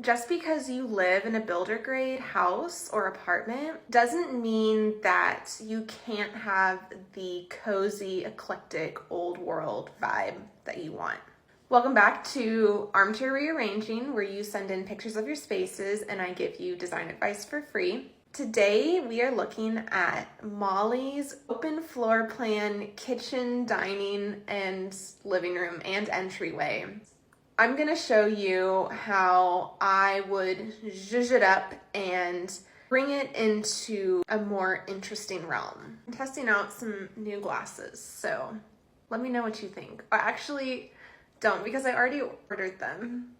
Just because you live in a builder grade house or apartment doesn't mean that you can't have the cozy, eclectic, old world vibe that you want. Welcome back to Armchair Rearranging, where you send in pictures of your spaces and I give you design advice for free. Today we are looking at Molly's open floor plan kitchen, dining, and living room and entryway. I'm gonna show you how I would zhuzh it up and bring it into a more interesting realm. I'm testing out some new glasses, so let me know what you think. I actually don't, because I already ordered them.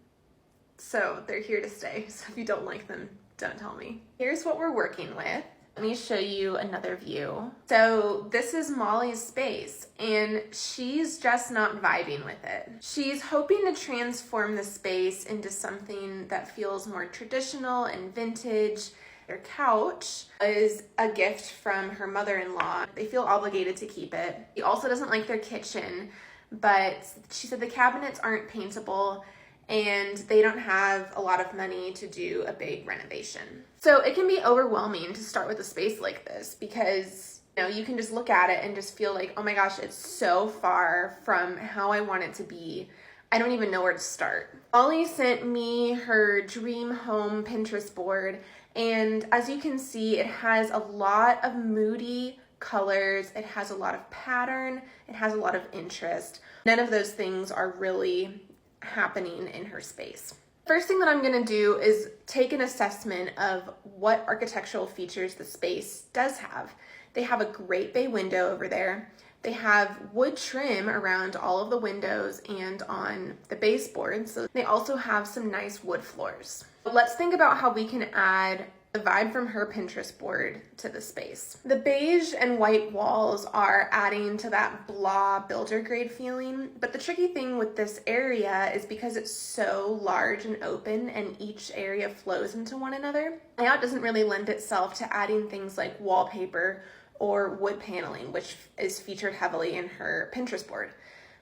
So they're here to stay, so if you don't like them, don't tell me. Here's what we're working with. Let me show you another view. So this is Molly's space and she's just not vibing with it. She's hoping to transform the space into something that feels more traditional and vintage. Their couch is a gift from her mother-in-law. They feel obligated to keep it. She also doesn't like their kitchen, but she said the cabinets aren't paintable and they don't have a lot of money to do a big renovation. So it can be overwhelming to start with a space like this because you can just look at it and just feel like, oh my gosh, it's so far from how I want it to be. I don't even know where to start. Molly sent me her dream home Pinterest board, and as you can see, it has a lot of moody colors, it has a lot of pattern, it has a lot of interest. None of those things are really happening in her space. First thing that I'm going to do is take an assessment of what architectural features the space does have. They have a great bay window over there. They have wood trim around all of the windows and on the baseboard. So they also have some nice wood floors. Let's think about how we can add the vibe from her Pinterest board to the space. The beige and white walls are adding to that blah builder grade feeling, but the tricky thing with this area is because it's so large and open and each area flows into one another, layout doesn't really lend itself to adding things like wallpaper or wood paneling, which is featured heavily in her Pinterest board.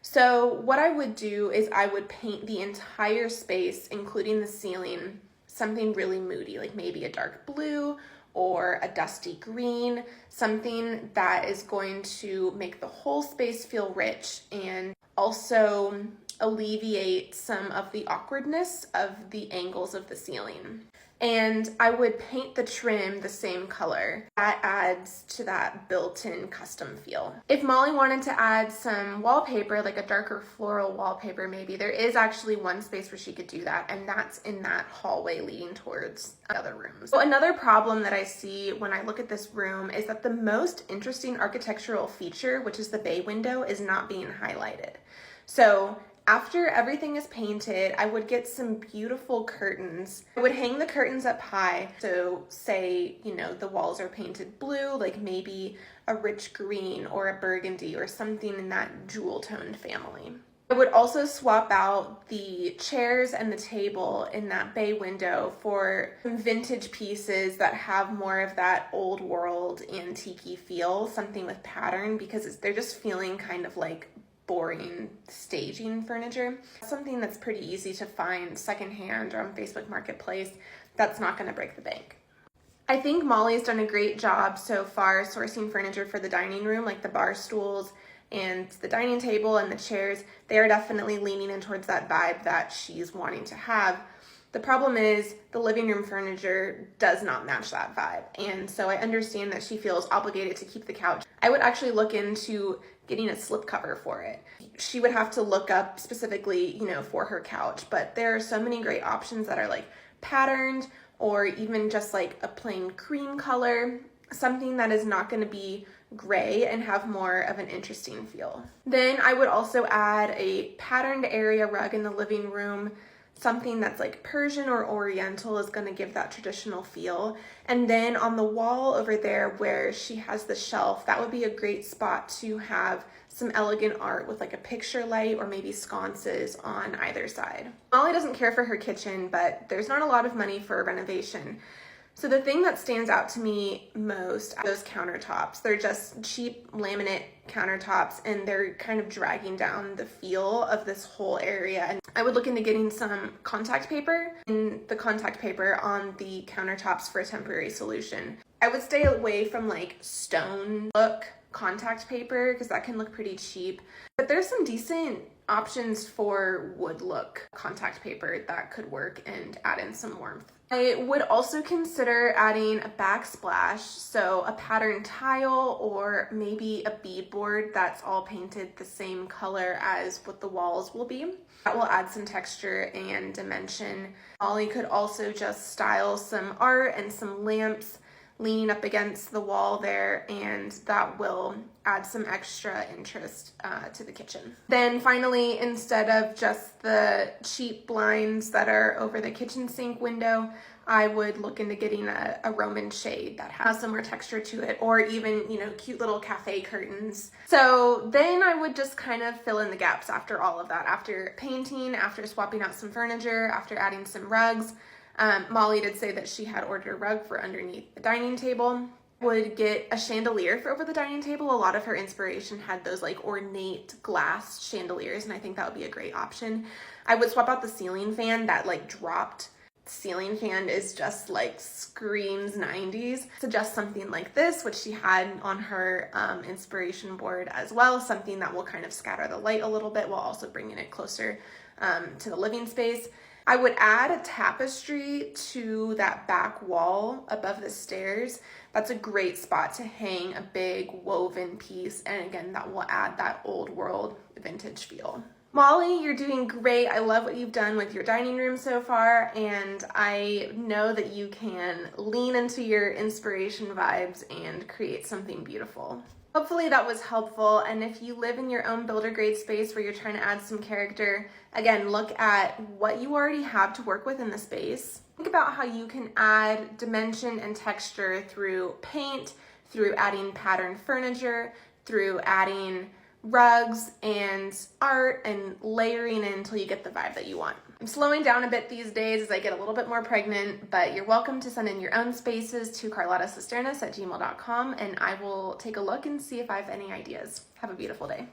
So what I would do is I would paint the entire space, including the ceiling, something really moody, like maybe a dark blue or a dusty green, something that is going to make the whole space feel rich and also alleviate some of the awkwardness of the angles of the ceiling. And I would paint the trim the same color. That adds to that built-in custom feel. If Molly wanted to add some wallpaper, like a darker floral wallpaper maybe, there is actually one space where she could do that, and that's in that hallway leading towards other rooms. So another problem that I see when I look at this room is that the most interesting architectural feature, which is the bay window, is not being highlighted. So after everything is painted, I would get some beautiful curtains. I would hang the curtains up high. So say, the walls are painted blue, like maybe a rich green or a burgundy or something in that jewel toned family. I would also swap out the chairs and the table in that bay window for some vintage pieces that have more of that old world antique feel, something with pattern, because they're just feeling kind of like boring staging furniture. Something that's pretty easy to find secondhand or on Facebook Marketplace that's not going to break the bank. I think Molly's done a great job so far sourcing furniture for the dining room, like the bar stools and the dining table and the chairs. They are definitely leaning in towards that vibe that she's wanting to have. The problem is the living room furniture does not match that vibe. And so I understand that she feels obligated to keep the couch. I would actually look into getting a slipcover for it. She would have to look up specifically, for her couch, but there are so many great options that are like patterned or even just like a plain cream color, something that is not going to be gray and have more of an interesting feel. Then I would also add a patterned area rug in the living room. Something that's like Persian or Oriental is going to give that traditional feel. And then on the wall over there where she has the shelf, that would be a great spot to have some elegant art with like a picture light or maybe sconces on either side. Molly doesn't care for her kitchen, but there's not a lot of money for a renovation. So the thing that stands out to me most are those countertops. They're just cheap laminate countertops, and they're kind of dragging down the feel of this whole area. And I would look into getting some contact paper and the contact paper on the countertops for a temporary solution. I would stay away from like stone look contact paper because that can look pretty cheap, but there's some decent options for wood look contact paper that could work and add in some warmth. I would also consider adding a backsplash, so a pattern tile or maybe a beadboard that's all painted the same color as what the walls will be. That will add some texture and dimension. Molly could also just style some art and some lamps leaning up against the wall there, and that will add some extra interest to the kitchen. Then finally, instead of just the cheap blinds that are over the kitchen sink window, I would look into getting a Roman shade that has some more texture to it, or even, you know, cute little cafe curtains. So then I would just kind of fill in the gaps after all of that. After painting, after swapping out some furniture, after adding some rugs. Molly did say that she had ordered a rug for underneath the dining table. Would get a chandelier for over the dining table. A lot of her inspiration had those like ornate glass chandeliers, and I think that would be a great option. I would swap out the ceiling fan. That like dropped ceiling fan is just like screams 90s. Suggest something like this, which she had on her inspiration board as well, something that will kind of scatter the light a little bit while also bringing it closer to the living space. I would add a tapestry to that back wall above the stairs. That's a great spot to hang a big woven piece, and again, that will add that old world vintage feel. Molly, you're doing great. I love what you've done with your dining room so far, and I know that you can lean into your inspiration vibes and create something beautiful. Hopefully that was helpful, and if you live in your own builder grade space where you're trying to add some character, again, look at what you already have to work with in the space. Think about how you can add dimension and texture through paint, through adding patterned furniture, through adding rugs and art, and layering in until you get the vibe that you want. I'm slowing down a bit these days as I get a little bit more pregnant, but you're welcome to send in your own spaces to carlottacisternas@gmail.com, and I will take a look and see if I have any ideas. Have a beautiful day.